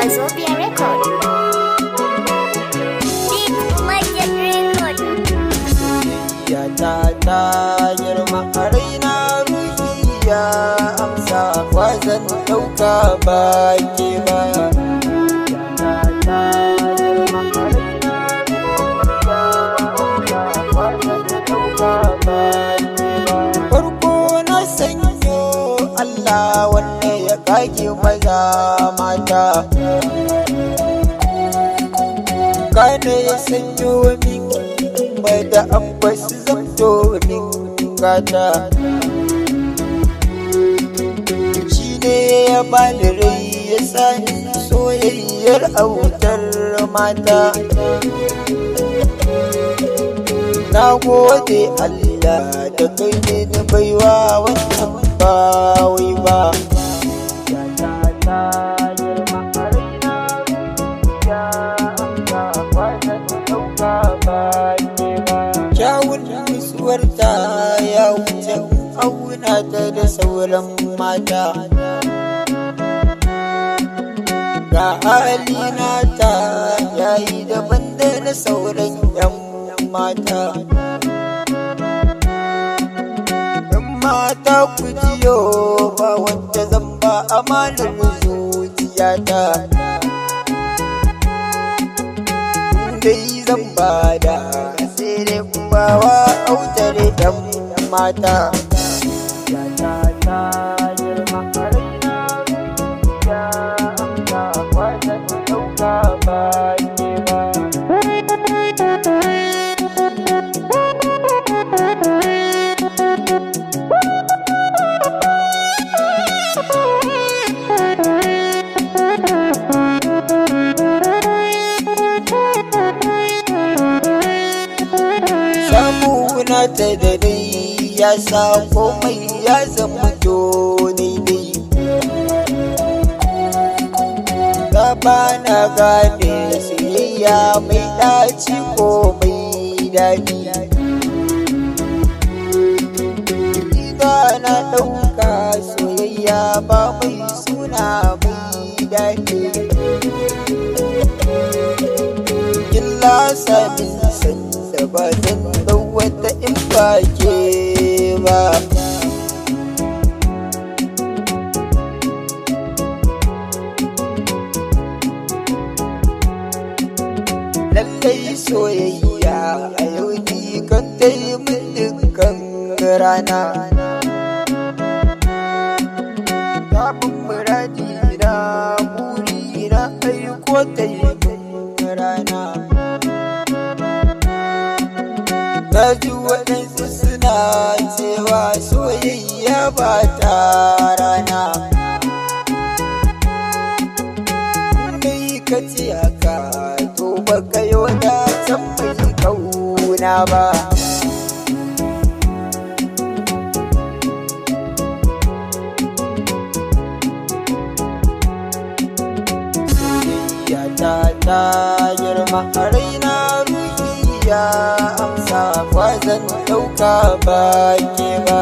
Wazobia Record. Deep Magic Record. Ya ta girma a raina ruhi ya amsa ba zan ɗauka ba ke ba. Farko na sanyo Allah wanne ya kage maza mata, kane ya sanyo min da an basu zamto min gata. Shi ne ya bani rai ya sani soyayyar autar mata. Na gode Allah da kai ne na baiwa wannan ba wai ba. Kyawun nutsuwarta ya wuce auna ta da sauran mata. Ga halina ta yayi daban da na sauran 'yan mata. In mata ku jiyo ba wanda zan ba amanar zuciyata. Dai zan bada sai dai bawa autar 'yan mata. Samuna ta da dai ya sa komai ya zama daidai. Gaba na gane siyayya mai ɗaci ko mai daɗi. Ina na ɗauka soyayya ba mai suna mai daɗi. Illa samin sanda ba zan ɗau wata in ba ke ba. Lallai soyayya a yau ni kan tai min dukkan rana. Kafin muradi na buri na aiko ta yi min rana. Na ji waɗansu suna cewa soyayya ba ta rana. Mai ka ce haka to baka yi wadatan mai kauna ba. Soyayya ta girma a raina ruhi ya amsa ba zan ɗauka ba ke ba.